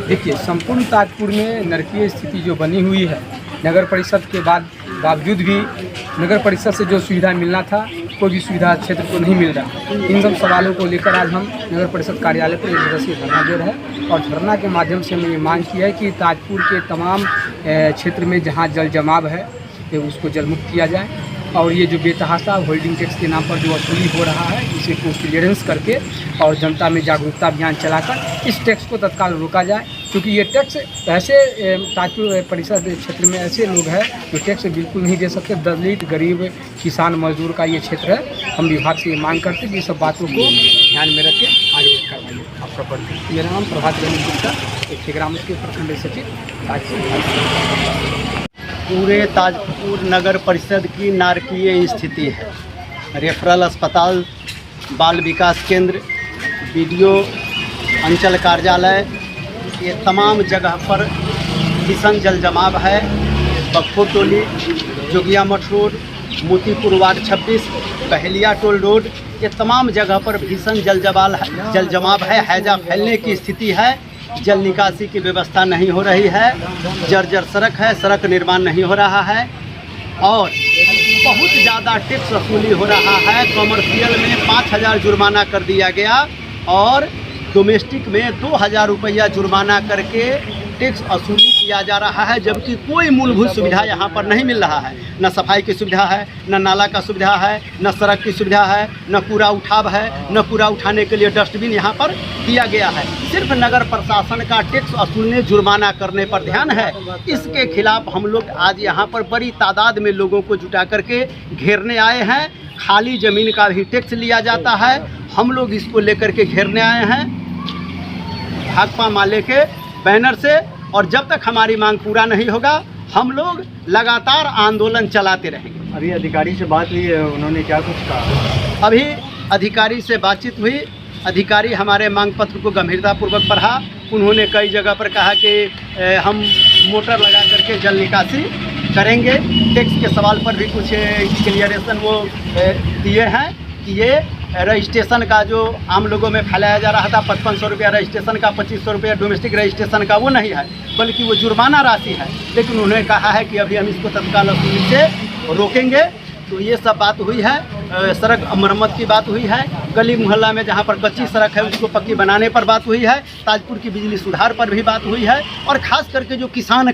देखिए, संपूर्ण ताजपुर में नरकीय स्थिति जो बनी हुई है, नगर परिषद के बावजूद भी नगर परिषद से जो सुविधा मिलना था, कोई भी सुविधा क्षेत्र को नहीं मिल रहा। इन सब सवालों को लेकर आज हम नगर परिषद कार्यालय पर एक दिवसीय धरना दे रहे हैं और धरना के माध्यम से हमने ये मांग की है कि ताजपुर के तमाम क्षेत्र में जहाँ जल जमाव है उसको जलमुक्त किया जाए और ये जो बेतहाशा होल्डिंग टैक्स के नाम पर जो वसूली हो रहा है इसे को क्लियरेंस करके और जनता में जागरूकता अभियान चलाकर इस टैक्स को तत्काल रोका जाए, क्योंकि ये टैक्स ऐसे ताजपुर परिषद क्षेत्र में ऐसे लोग हैं जो टैक्स बिल्कुल नहीं दे सकते। दलित, गरीब, किसान, मजदूर का ये क्षेत्र है। हम विभाग से ये मांग करते हैं कि ये सब बातों को ध्यान में रख के आगे करवाइए। आपका परिचय? मेरा नाम प्रभात रंजन गुप्ता, एक ग्राम के प्रखंड सचिव ताजपुर। पूरे ताजपुर नगर परिषद की नारकीय स्थिति है। रेफरल अस्पताल, बाल विकास केंद्र, बीडीओ अंचल कार्यालय, ये तमाम जगह पर भीषण जल जमाव है। बखोर Toli, Jogiya Math road, Motipur ward 26, Pahaliya Tol road, ये तमाम जगह पर भीषण जल जमाव है। हैजा फैलने की स्थिति है। जल निकासी की व्यवस्था नहीं हो रही है। जर्जर सड़क है, सड़क निर्माण नहीं हो रहा है और बहुत ज़्यादा टैक्स वसूली हो रहा है। कॉमर्शियल में 5,000 जुर्माना कर दिया गया और डोमेस्टिक में 2,000 रुपया जुर्माना करके टैक्स वसूली किया जा रहा है, जबकि कोई मूलभूत सुविधा यहाँ पर नहीं मिल रहा है। न सफाई की सुविधा है, न नाला का सुविधा है, न सड़क की सुविधा है, न कूड़ा उठाव है, न कूड़ा उठाने के लिए डस्टबिन यहाँ पर दिया गया है। सिर्फ नगर प्रशासन का टैक्स वसूलने, जुर्माना करने पर ध्यान है। इसके खिलाफ हम लोग आज यहाँ पर बड़ी तादाद में लोगों को जुटा करके घेरने आए हैं। खाली ज़मीन का भी टैक्स लिया जाता है। हम लोग इसको लेकर के घेरने आए हैं भाकपा माले के बैनर से, और जब तक हमारी मांग पूरा नहीं होगा हम लोग लगातार आंदोलन चलाते रहेंगे। अभी अधिकारी से बात हुई है, उन्होंने क्या कुछ कहा? अभी अधिकारी से बातचीत हुई। अधिकारी हमारे मांग पत्र को गंभीरतापूर्वक पढ़ा। उन्होंने कई जगह पर कहा कि हम मोटर लगा करके जल निकासी करेंगे। टैक्स के सवाल पर भी कुछ क्लियरेशन वो दिए हैं कि ये रजिस्ट्रेशन का जो आम लोगों में फैलाया जा रहा था 5500 रुपया रजिस्ट्रेशन का, 2500 रुपया डोमेस्टिक रजिस्ट्रेशन का, वो नहीं है, बल्कि वो जुर्माना राशि है। लेकिन उन्होंने कहा है कि अभी हम इसको तत्काल वसूली से रोकेंगे। तो ये सब बात हुई है। सड़क मरम्मत की बात हुई है। गली मोहल्ला में जहाँ पर कच्ची सड़क है उसको पक्की बनाने पर बात हुई है। ताजपुर की बिजली सुधार पर भी बात हुई है। और ख़ास करके जो किसान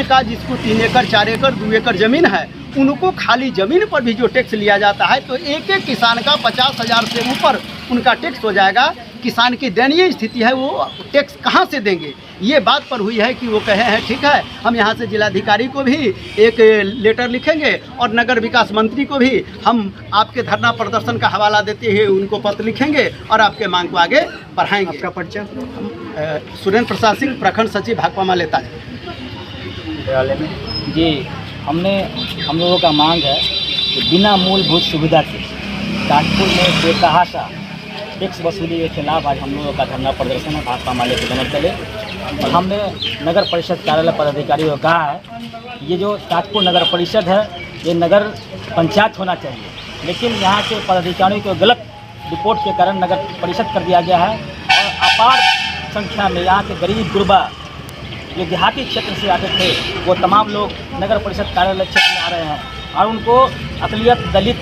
का जिसको 3 एकड़, 4 एकड़, 2 एकड़ ज़मीन है, उनको खाली ज़मीन पर भी जो टैक्स लिया जाता है, तो एक एक किसान का 50,000 से ऊपर उनका टैक्स हो जाएगा। किसान की दयनीय स्थिति है, वो टैक्स कहाँ से देंगे? ये बात पर हुई है कि वो कहे हैं ठीक है, हम यहाँ से जिलाधिकारी को भी एक लेटर लिखेंगे और नगर विकास मंत्री को भी हम आपके धरना प्रदर्शन का हवाला देते हुए उनको पत्र लिखेंगे और आपके मांग को आगे बढ़ाएंगे। आपका परिचय? सुरेंद्र प्रसाद सिंह, प्रखंड सचिव भाकपा माले ताजपुर। जी, हम लोगों का मांग है कि बिना मूलभूत सुविधा के ताजपुर में बेतहाशा टैक्स वसूली के खिलाफ आज हम लोगों का धरना प्रदर्शन है भाकपा माले के बैनर तले। और हमने नगर परिषद कार्यालय पदाधिकारियों को कहा है ये जो ताजपुर नगर परिषद है ये नगर पंचायत होना चाहिए, लेकिन यहाँ के पदाधिकारियों को गलत रिपोर्ट के कारण नगर परिषद कर दिया गया है। और अपार संख्या में यहाँ के गरीब गुरबा जो देहाती क्षेत्र से आते थे वो तमाम लोग नगर परिषद कार्यालय क्षेत्र में आ रहे हैं और उनको अक़लियत, दलित,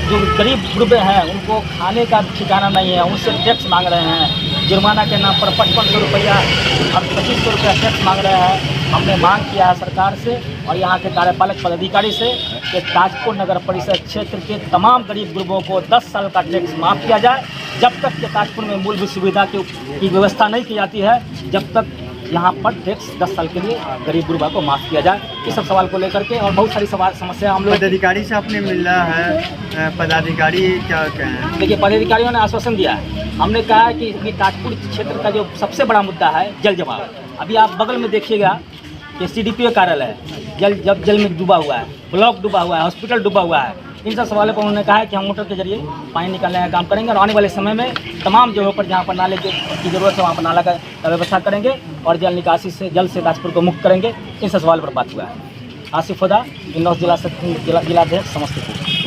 जो गरीब गुरबे हैं उनको खाने का ठिकाना नहीं है, उनसे टैक्स मांग रहे हैं। जुर्माना के नाम पर 5500 रुपया और 2500 रुपया टैक्स मांग रहे हैं। हमने मांग किया है सरकार से और यहाँ के कार्यपालक पदाधिकारी से कि ताजपुर नगर परिषद क्षेत्र के तमाम गरीब गुरबों को 10 साल का टैक्स माफ़ किया जाए। जब तक के ताजपुर में मूलभूत सुविधा की व्यवस्था नहीं की जाती है, जब तक यहाँ पर टैक्स 10 साल के लिए गरीब गुरबा को माफ़ किया जाए। इस सब सवाल को लेकर के और बहुत सारी समस्या हम लोग पदाधिकारी से आपने मिला है, पदाधिकारी क्या कहें? देखिए, पदाधिकारियों ने आश्वासन दिया है। हमने कहा है कि ताजपुर क्षेत्र का जो सबसे बड़ा मुद्दा है जल जमाव। अभी आप बगल में देखिएगा कि CDPO कार्यालय है, जल में डूबा हुआ है, ब्लॉक डूबा हुआ है, हॉस्पिटल डूबा हुआ है। इन सब सवालों पर उन्होंने कहा है कि हम मोटर के जरिए पानी निकालने का काम करेंगे और आने वाले समय में तमाम जगहों पर जहाँ पर नाले की ज़रूरत है वहाँ पर नाला का व्यवस्था करेंगे और जल निकासी से जल से ताजपुर को मुक्त करेंगे। इन सब सवाल पर बात हुआ है। आसिफ हुदा, जिलाध्यक्ष, समस्तीपुर।